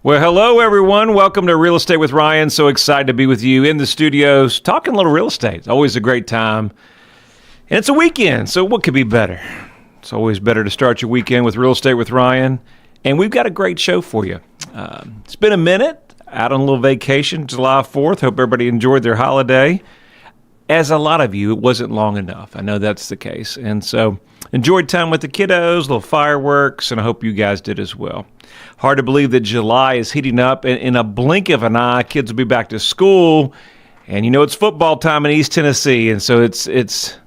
Well, hello, everyone. Welcome to Real Estate with Ryan. So excited to be with you in the studios, talking a little real estate. It's always a great time. And it's a weekend, so what could be better? It's always better to start your weekend with Real Estate with Ryan. And we've got a great show for you. It's been a minute, out on a little vacation, July 4th. Hope everybody enjoyed their holiday. As a lot of you, it wasn't long enough. I know that's the case. And so enjoyed time with the kiddos, little fireworks, and I hope you guys did as well. Hard to believe that July is heating up. In a blink of an eye, kids will be back to school. And you know it's football time in East Tennessee, and so it's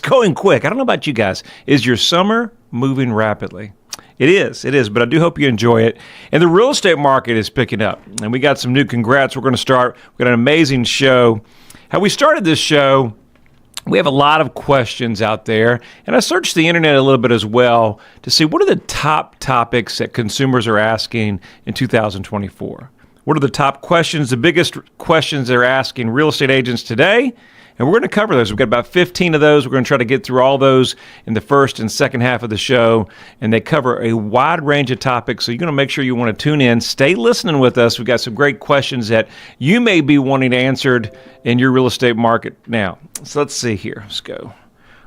going quick. I don't know about you guys. Is your summer moving rapidly? It is, but I do hope you enjoy it. And the real estate market is picking up. And we got some new congrats. We're going to start. We've got an amazing show. How we started this show, we have a lot of questions out there. And I searched the internet a little bit as well to see what are the top topics that consumers are asking in 2024. What are the top questions, the biggest questions they're asking real estate agents today? And we're going to cover those. We've got about 15 of those. We're going to try to get through all those in the first and second half of the show. And they cover a wide range of topics. So you're going to make sure you want to tune in. Stay listening with us. We've got some great questions that you may be wanting answered in your real estate market now. So let's see here. Let's go.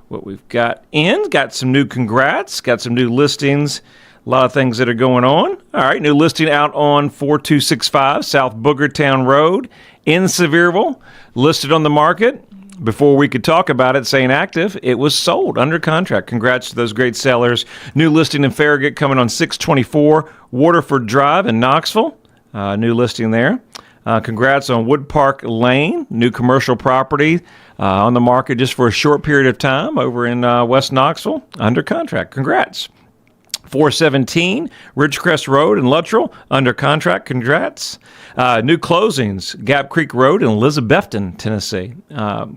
What we've got in. Got some new congrats. Got some new listings. A lot of things that are going on. All right. New listing out on 4265 South Boogertown Road in Sevierville. Listed on the market. Before we could talk about it, saying active, it was sold under contract. Congrats to those great sellers. New listing in Farragut coming on 624 Waterford Drive in Knoxville. New listing there. Congrats on Wood Park Lane, new commercial property on the market just for a short period of time over in West Knoxville, under contract. Congrats. 417 Ridgecrest Road in Luttrell, under contract. Congrats. New closings, Gap Creek Road in Elizabethton, Tennessee.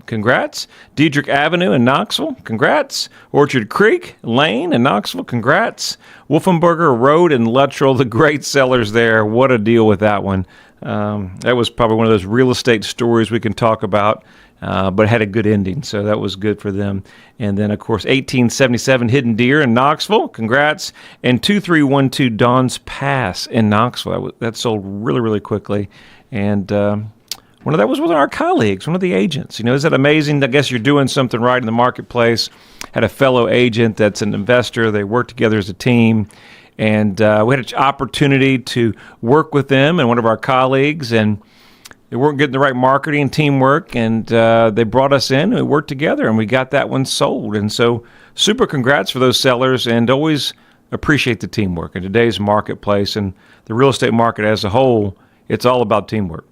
Congrats. Diedrich Avenue in Knoxville. Congrats. Orchard Creek Lane in Knoxville. Congrats. Wolfenberger Road in Luttrell, the great sellers there. What a deal with that one. That was probably one of those real estate stories we can talk about. But it had a good ending, so that was good for them. And then, of course, 1877 Hidden Deer in Knoxville. Congrats. And 2312 Don's Pass in Knoxville. That sold really, really quickly. And one of that was with our colleagues, one of the agents. You know, is that amazing? I guess you're doing something right in the marketplace. Had a fellow agent that's an investor. They work together as a team. And we had an opportunity to work with them and one of our colleagues, and they weren't getting the right marketing teamwork, and they brought us in, and we worked together, and we got that one sold. And so super congrats for those sellers, and always appreciate the teamwork. In today's marketplace and the real estate market as a whole, it's all about teamwork.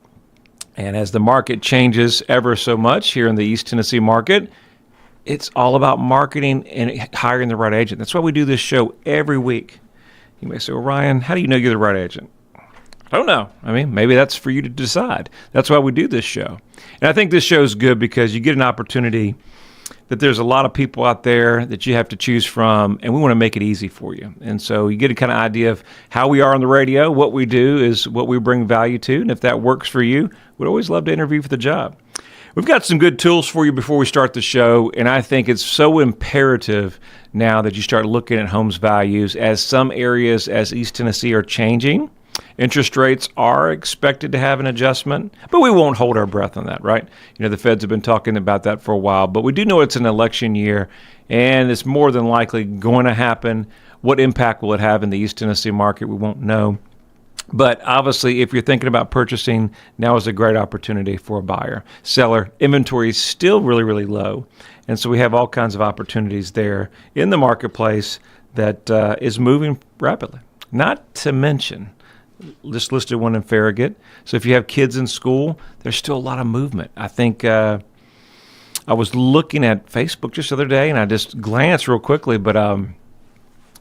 And as the market changes ever so much here in the East Tennessee market, it's all about marketing and hiring the right agent. That's why we do this show every week. You may say, well, Ryan, how do you know you're the right agent? I don't know. I mean, maybe that's for you to decide. That's why we do this show. And I think this show is good because you get an opportunity that there's a lot of people out there that you have to choose from, and we want to make it easy for you. And so you get a kind of idea of how we are on the radio. What we do is what we bring value to. And if that works for you, we'd always love to interview for the job. We've got some good tools for you before we start the show, and I think it's so imperative now that you start looking at homes values as some areas as East Tennessee are changing. Interest rates are expected to have an adjustment, but we won't hold our breath on that, right? You know, the Feds have been talking about that for a while, but we do know it's an election year, and it's more than likely going to happen. What impact will it have in the East Tennessee market? We won't know. But obviously, if you're thinking about purchasing, now is a great opportunity for a buyer. Seller inventory is still really, really low, and so we have all kinds of opportunities there in the marketplace that is moving rapidly. Not to mention, just listed one in Farragut. So if you have kids in school, there's still a lot of movement. I think I was looking at Facebook just the other day, and I just glanced real quickly, but a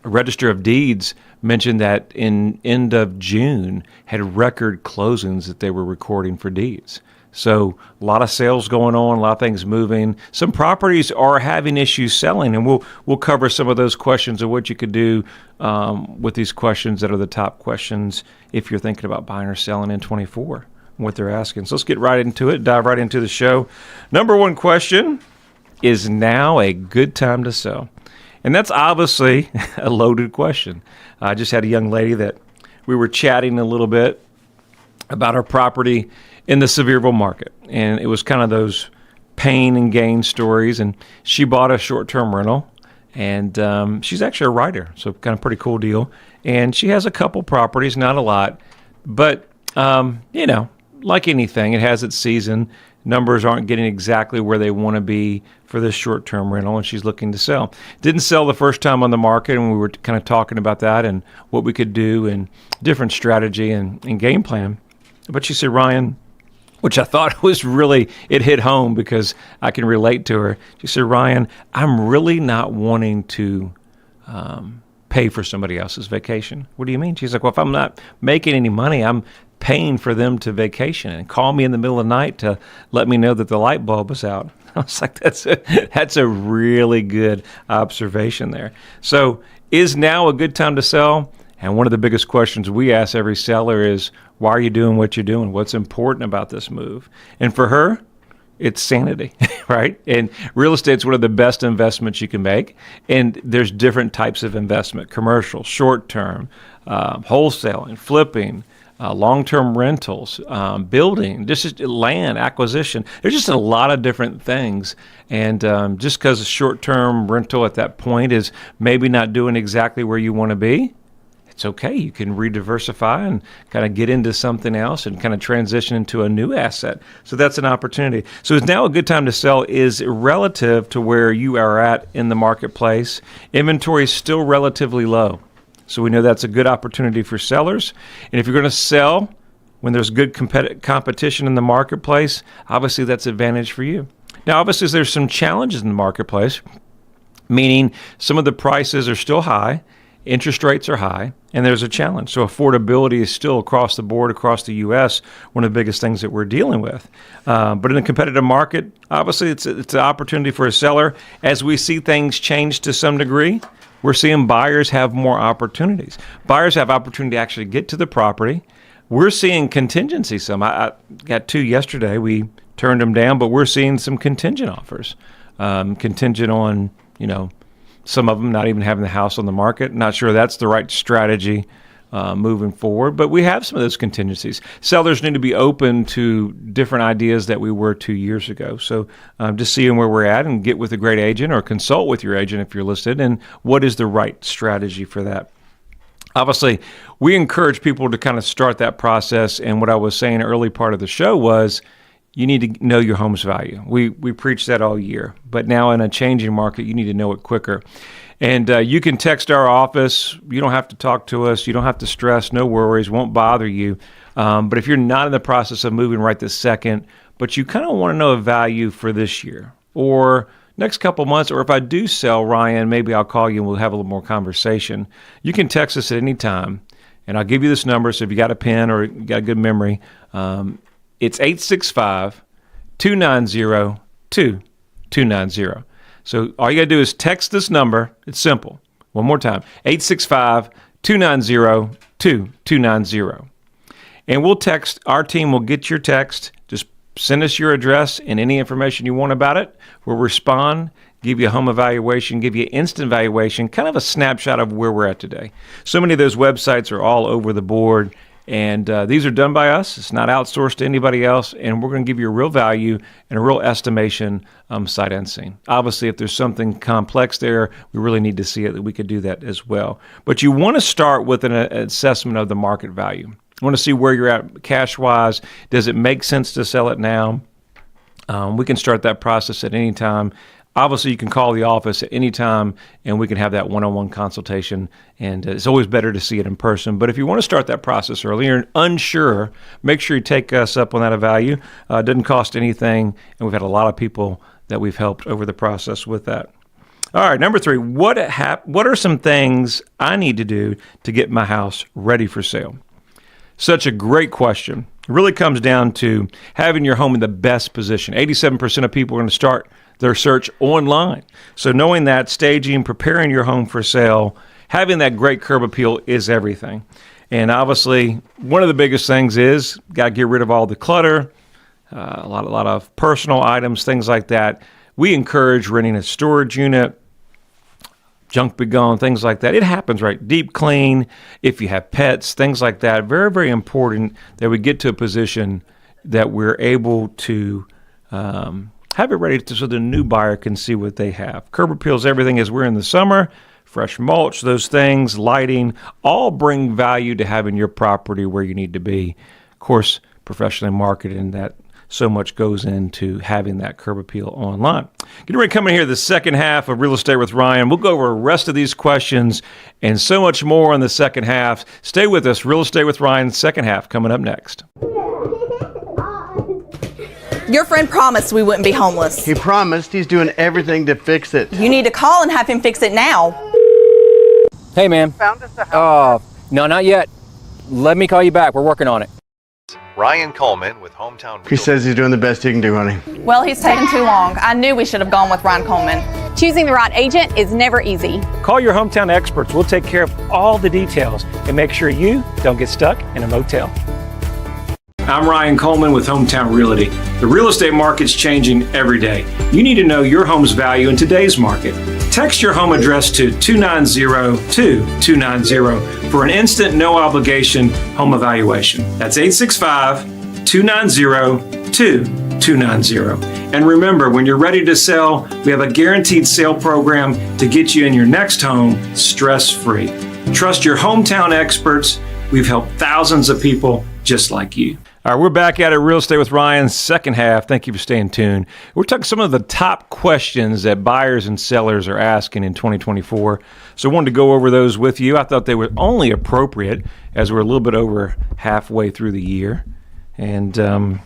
Register of Deeds mentioned that in end of June had record closings that they were recording for deeds. So a lot of sales going on, a lot of things moving. Some properties are having issues selling, and we'll cover some of those questions of what you could do with these questions that are the top questions if you're thinking about buying or selling in 24, what they're asking. So let's get right into it, dive right into the show. Number one question, is now a good time to sell? And that's obviously a loaded question. I just had a young lady that we were chatting a little bit about her property in the Sevierville market. And it was kind of those pain and gain stories. And she bought a short-term rental. And she's actually a writer, so kind of pretty cool deal. And she has a couple properties, not a lot. But, like anything, it has its season. Numbers aren't getting exactly where they want to be for this short-term rental, and she's looking to sell. Didn't sell the first time on the market, and we were kind of talking about that and what we could do and different strategy and game plan. But she said, Ryan, which I thought was really, it hit home because I can relate to her. She said, Ryan, I'm really not wanting to pay for somebody else's vacation. What do you mean? She's like, well, if I'm not making any money, I'm paying for them to vacation and call me in the middle of the night to let me know that the light bulb was out. I was like, that's a really good observation there. So is now a good time to sell? And one of the biggest questions we ask every seller is, why are you doing what you're doing? What's important about this move? And for her, it's sanity, right? And real estate's one of the best investments you can make. And there's different types of investment: commercial, short-term, wholesaling, flipping, long-term rentals, building, just land acquisition. There's just a lot of different things. And just because a short-term rental at that point is maybe not doing exactly where you want to be, it's okay. You can re-diversify and kind of get into something else and kind of transition into a new asset. So that's an opportunity. So it's now a good time to sell is relative to where you are at in the marketplace. Inventory is still relatively low. So we know that's a good opportunity for sellers. And if you're going to sell when there's good competition in the marketplace, obviously that's an advantage for you. Now, obviously, there's some challenges in the marketplace, meaning some of the prices are still high, interest rates are high, and there's a challenge. So affordability is still across the board, across the U.S., one of the biggest things that we're dealing with. But in a competitive market, obviously, it's an opportunity for a seller. As we see things change to some degree, we're seeing buyers have more opportunities. Buyers have opportunity to actually get to the property. We're seeing contingency some. I got 2 yesterday. We turned them down, but we're seeing some contingent offers. Contingent on, some of them not even having the house on the market. Not sure that's the right strategy moving forward, but we have some of those contingencies. Sellers need to be open to different ideas that we were 2 years ago. So just seeing where we're at and get with a great agent or consult with your agent if you're listed, and what is the right strategy for that. Obviously, we encourage people to kind of start that process, and what I was saying early part of the show was you need to know your home's value. We preach that all year, but now in a changing market, you need to know it quicker. And you can text our office. You don't have to talk to us. You don't have to stress. No worries. Won't bother you. But if you're not in the process of moving right this second, but you kind of want to know a value for this year or next couple months, or if I do sell, Ryan, maybe I'll call you and we'll have a little more conversation. You can text us at any time, and I'll give you this number. So if you got a pen or you got a good memory, it's 865-290-2290. So all you got to do is text this number. It's simple. One more time, 865-290-2290. And we'll text, our team will get your text. Just send us your address and any information you want about it. We'll respond, give you a home evaluation, give you an instant evaluation, kind of a snapshot of where we're at today. So many of those websites are all over the board. And these are done by us. It's not outsourced to anybody else. And we're going to give you a real value and a real estimation sight unseen. Obviously, if there's something complex there, we really need to see it, that we could do that as well. But you want to start with an assessment of the market value. You want to see where you're at cash-wise. Does it make sense to sell it now? We can start that process at any time. Obviously, you can call the office at any time, and we can have that one-on-one consultation, and it's always better to see it in person. But if you want to start that process early, you're unsure, make sure you take us up on that value. It doesn't cost anything, and we've had a lot of people that we've helped over the process with that. All right, number 3, what are some things I need to do to get my house ready for sale? Such a great question. It really comes down to having your home in the best position. 87% of people are going to start their search online. So knowing that, staging, preparing your home for sale, having that great curb appeal is everything. And obviously, one of the biggest things is got to get rid of all the clutter, a lot of personal items, things like that. We encourage renting a storage unit, junk be gone, things like that. It happens, right? Deep clean, if you have pets, things like that. Very, very important that we get to a position that we're able to have it ready so the new buyer can see what they have. Curb appeals, everything as we're in the summer, fresh mulch, those things, lighting, all bring value to having your property where you need to be. Of course, professionally marketing, that so much goes into having that curb appeal online. Getting ready to come in here the second half of Real Estate with Ryan. We'll go over the rest of these questions and so much more in the second half. Stay with us. Real Estate with Ryan, second half, coming up next. Your friend promised we wouldn't be homeless. He promised. He's doing everything to fix it. You need to call and have him fix it now. Hey, ma'am. Found us a house. No, not yet. Let me call you back. We're working on it. Ryan Coleman with Hometown Realty. He says he's doing the best he can do, honey. Well, he's taken too long. I knew we should have gone with Ryan Coleman. Choosing the right agent is never easy. Call your hometown experts. We'll take care of all the details and make sure you don't get stuck in a motel. I'm Ryan Coleman with Hometown Realty. The real estate market's changing every day. You need to know your home's value in today's market. Text your home address to 290-2290 for an instant, no obligation home evaluation. That's 865-290-2290. And remember, when you're ready to sell, we have a guaranteed sale program to get you in your next home stress-free. Trust your hometown experts. We've helped thousands of people just like you. All right, we're back at it, Real Estate with Ryan, second half. Thank you for staying tuned. We're talking some of the top questions that buyers and sellers are asking in 2024. So I wanted to go over those with you. I thought they were only appropriate as we're a little bit over halfway through the year. And some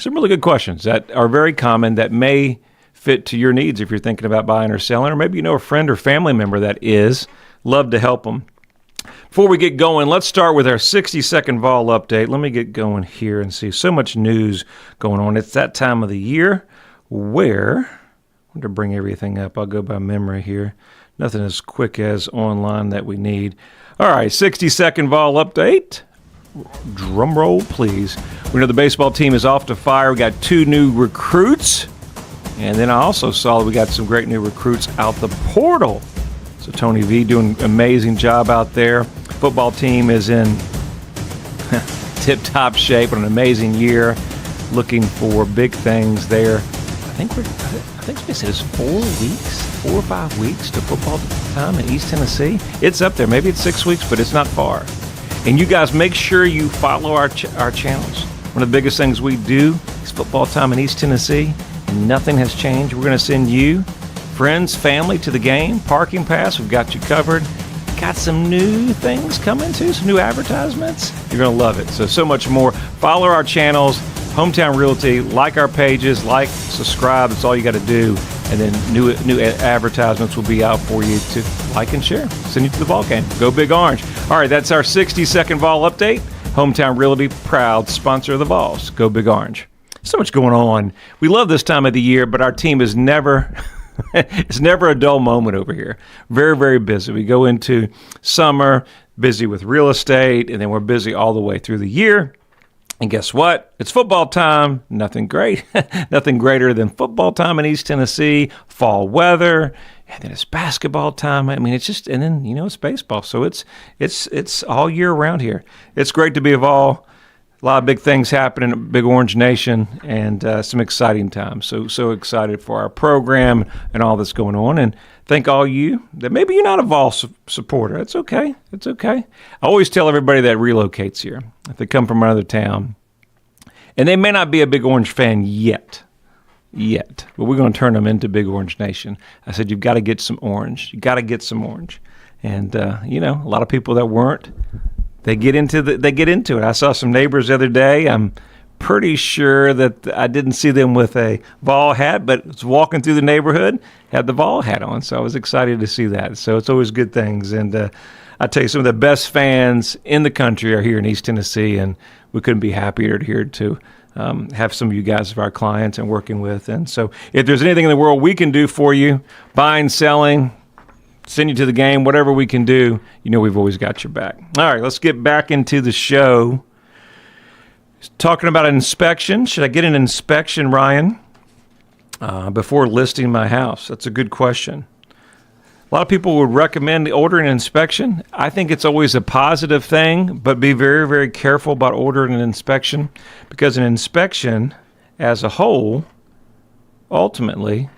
really good questions that are very common that may fit to your needs if you're thinking about buying or selling, or maybe you know a friend or family member that is. Love to help them. Before we get going, let's start with our 60-second vol update. Let me get going here and see so much news going on. It's that time of the year where, I want to bring everything up. I'll go by memory here. Nothing as quick as online that we need. All right, 60-second vol update. Drum roll, please. We know the baseball team is off to fire. We got 2 new recruits. And then I also saw that we got some great new recruits out the portal. So Tony V doing an amazing job out there. Football team is in tip-top shape on an amazing year. Looking for big things there. I think they said it's 4 or 5 weeks to football time in East Tennessee. It's up there. Maybe it's 6 weeks, but it's not far. And you guys make sure you follow our channels. One of the biggest things we do is football time in East Tennessee, and nothing has changed. We're going to send you, friends, family to the game. Parking pass, we've got you covered. Got some new things coming too, some new advertisements. You're going to love it. So much more. Follow our channels, Hometown Realty, like our pages, subscribe. That's all you got to do. And then new advertisements will be out for you to like and share. Send you to the ball game. Go Big Orange. All right, that's our 60-second vol update. Hometown Realty, proud sponsor of the Vols. Go Big Orange. So much going on. We love this time of the year, but our team is never... it's never a dull moment over here. Very, very busy. We go into summer, busy with real estate, and then we're busy all the way through the year. And guess what? It's football time. Nothing greater than football time in East Tennessee, fall weather, and then it's basketball time. I mean, it's just, and then, it's baseball. So it's all year round here. It's great to be of all. A lot of big things happening in Big Orange Nation, and some exciting times. So excited for our program and all that's going on. And thank all you that maybe you're not a Vol supporter. It's okay. It's okay. I always tell everybody that relocates here, if they come from another town, and they may not be a Big Orange fan yet, but we're going to turn them into Big Orange Nation. I said, you've got to get some orange. You got to get some orange. And, a lot of people that weren't, They get into it. I saw some neighbors the other day. I'm pretty sure that I didn't see them with a Vol hat, but was walking through the neighborhood, had the Vol hat on. So I was excited to see that. So it's always good things. And I tell you, some of the best fans in the country are here in East Tennessee, and we couldn't be happier here to have some of you guys as our clients and working with. And so if there's anything in the world we can do for you, buying, selling, send you to the game, whatever we can do, we've always got your back. All right, let's get back into the show. Talking about an inspection. Should I get an inspection, Ryan, before listing my house? That's a good question. A lot of people would recommend ordering an inspection. I think it's always a positive thing, but be very, very careful about ordering an inspection, because an inspection as a whole ultimately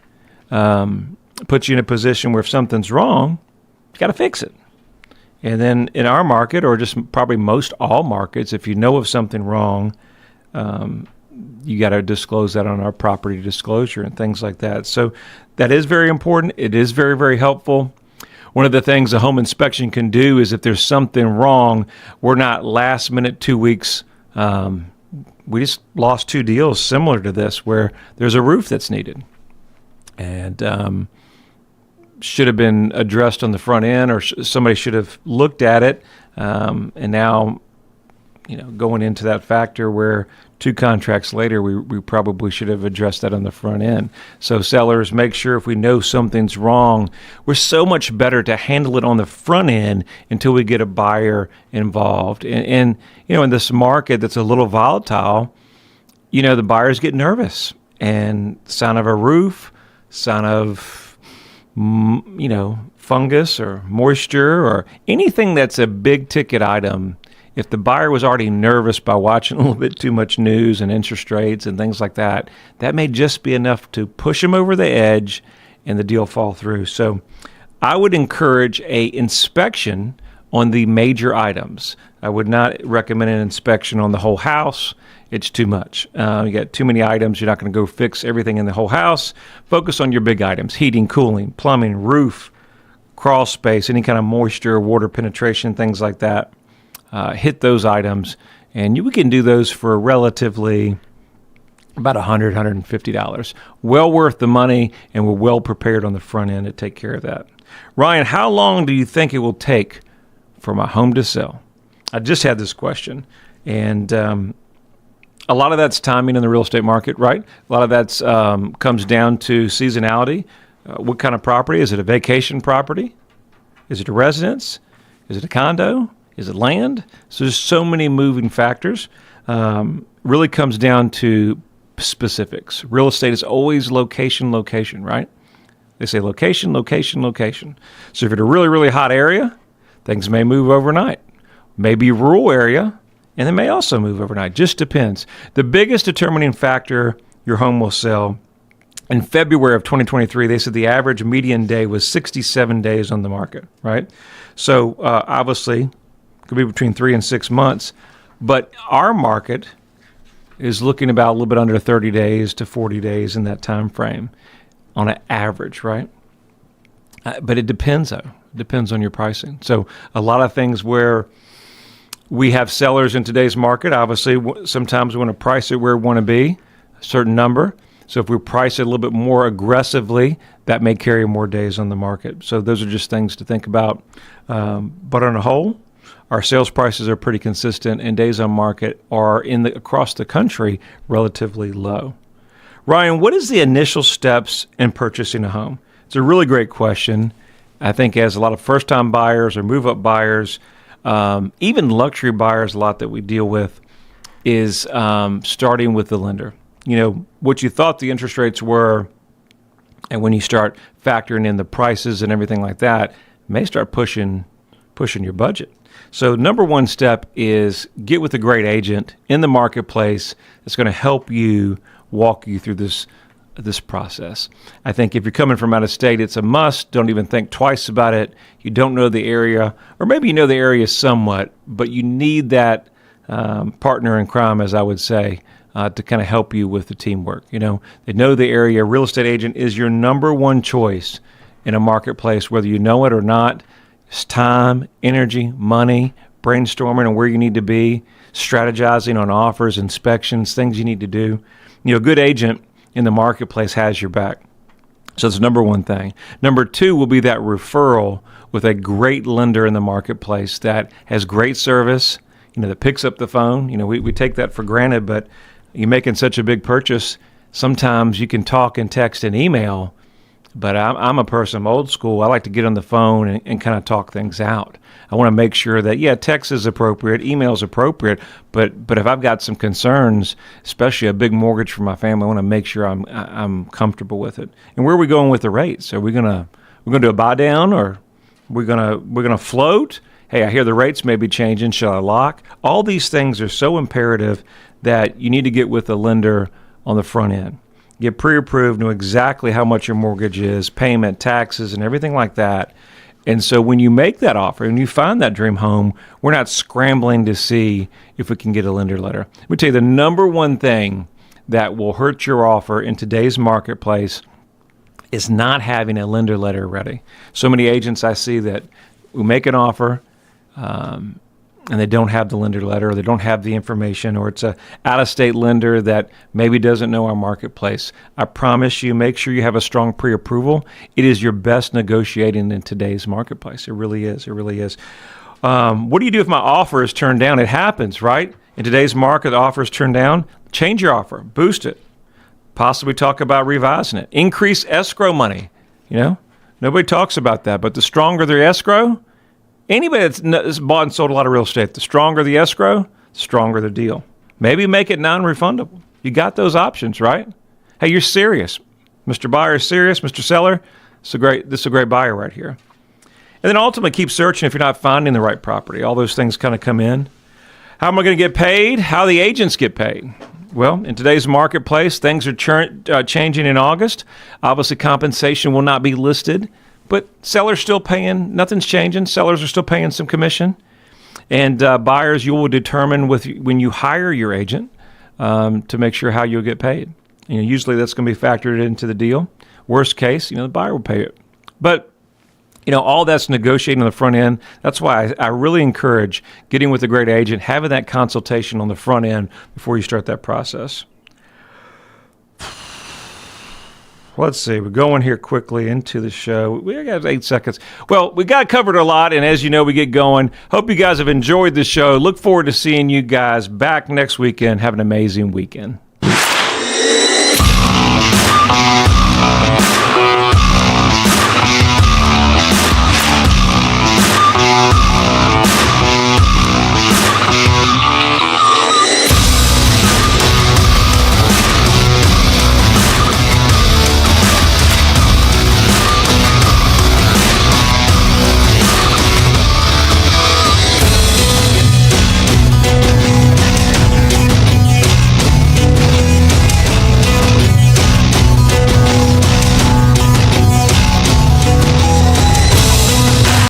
puts you in a position where if something's wrong, you got to fix it. And then in our market, or just probably most all markets, if you know of something wrong, you got to disclose that on our property disclosure and things like that. So that is very important. It is very, very helpful. One of the things a home inspection can do is if there's something wrong, we're not last minute 2 weeks. We just lost 2 deals similar to this where there's a roof that's needed and should have been addressed on the front end, or somebody should have looked at it. And now, going into that factor where 2 contracts later, we probably should have addressed that on the front end. So sellers, make sure if we know something's wrong, we're so much better to handle it on the front end until we get a buyer involved. And in this market that's a little volatile, the buyers get nervous, and sign of a roof, sign of fungus or moisture or anything that's a big ticket item. If the buyer was already nervous by watching a little bit too much news and interest rates and things like that, that may just be enough to push them over the edge and the deal fall through. So I would encourage a inspection on the major items. I would not recommend an inspection on the whole house. It's too much. You got too many items. You're not going to go fix everything in the whole house. Focus on your big items: heating, cooling, plumbing, roof, crawl space, any kind of moisture, water penetration, things like that. Hit those items, and we can do those for relatively about $100, $150. Well worth the money, and we're well prepared on the front end to take care of that. Ryan, how long do you think it will take for my home to sell? I just had this question, and a lot of that's timing in the real estate market, right? A lot of that's comes down to seasonality. What kind of property? Is it a vacation property? Is it a residence? Is it a condo? Is it land? So there's so many moving factors. Really comes down to specifics. Real estate is always location, right? They say location, location, location. So if you're in a really, really hot area, things may move overnight. Maybe a rural area, and they may also move overnight. Just depends. The biggest determining factor your home will sell, in February of 2023, they said the average median day was 67 days on the market, right? So obviously, could be between 3 and 6 months, but our market is looking about a little bit under 30 days to 40 days in that time frame on an average, right? But it depends, though. It depends on your pricing. So a lot of things where we have sellers in today's market, obviously, sometimes we want to price it where we want to be, a certain number. So if we price it a little bit more aggressively, that may carry more days on the market. So those are just things to think about. But on a whole, our sales prices are pretty consistent, and days on market are across the country relatively low. Ryan, what is the initial steps in purchasing a home? It's a really great question. I think as a lot of first-time buyers or move-up buyers, even luxury buyers, a lot that we deal with is starting with the lender. What you thought the interest rates were, and when you start factoring in the prices and everything like that, may start pushing your budget. So number one step is get with a great agent in the marketplace that's going to help you, walk you through this process. I think if you're coming from out of state, it's a must. Don't even think twice about it. You don't know the area, or maybe you know the area somewhat, but you need that partner in crime, as I would say, to kind of help you with the teamwork. They know the area. Real estate agent is your number one choice in a marketplace, whether you know it or not. It's time, energy, money, brainstorming on where you need to be, strategizing on offers, inspections, things you need to do. A good agent in the marketplace has your back. So that's number one thing. Number two will be that referral with a great lender in the marketplace that has great service, that picks up the phone. We take that for granted, but you're making such a big purchase, sometimes you can talk and text and email, but I'm a person, I'm old school. I like to get on the phone and kind of talk things out. I want to make sure that, text is appropriate, email is appropriate, but if I've got some concerns, especially a big mortgage for my family, I want to make sure I'm comfortable with it. And where are we going with the rates? Are we going to We're going to do a buy down, or we're gonna float. Hey, I hear the rates may be changing. Shall I lock? All these things are so imperative that you need to get with the lender on the front end. Get pre-approved, know exactly how much your mortgage is, payment, taxes, and everything like that. And so when you make that offer and you find that dream home, we're not scrambling to see if we can get a lender letter. Let me tell you, the number one thing that will hurt your offer in today's marketplace is not having a lender letter ready. So many agents I see that will make an offer and they don't have the lender letter, or they don't have the information, or it's a out-of-state lender that maybe doesn't know our marketplace. I promise you, make sure you have a strong pre-approval. It is your best negotiating in today's marketplace. It really is. It really is. What do you do if my offer is turned down? It happens, right? In today's market, the offer is turned down. Change your offer. Boost it. Possibly talk about revising it. Increase escrow money. You know, nobody talks about that, but the stronger their escrow, anybody that's bought and sold a lot of real estate, the stronger the escrow, the stronger the deal. Maybe make it non-refundable. You got those options, right? Hey, you're serious. Mr. Buyer is serious. Mr. Seller, this is a great buyer right here. And then ultimately keep searching if you're not finding the right property. All those things kind of come in. How am I going to get paid? How the agents get paid? Well, in today's marketplace, things are changing in August. Obviously, compensation will not be listed, but sellers still paying. Nothing's changing. Sellers are still paying some commission. And buyers, you will determine when you hire your agent to make sure how you'll get paid. Usually that's going to be factored into the deal. Worst case, the buyer will pay it. But all that's negotiating on the front end. That's why I really encourage getting with a great agent, having that consultation on the front end before you start that process. Let's see. We're going here quickly into the show. We got 8 seconds. Well, we got covered a lot, and as you know, we get going. Hope you guys have enjoyed the show. Look forward to seeing you guys back next weekend. Have an amazing weekend.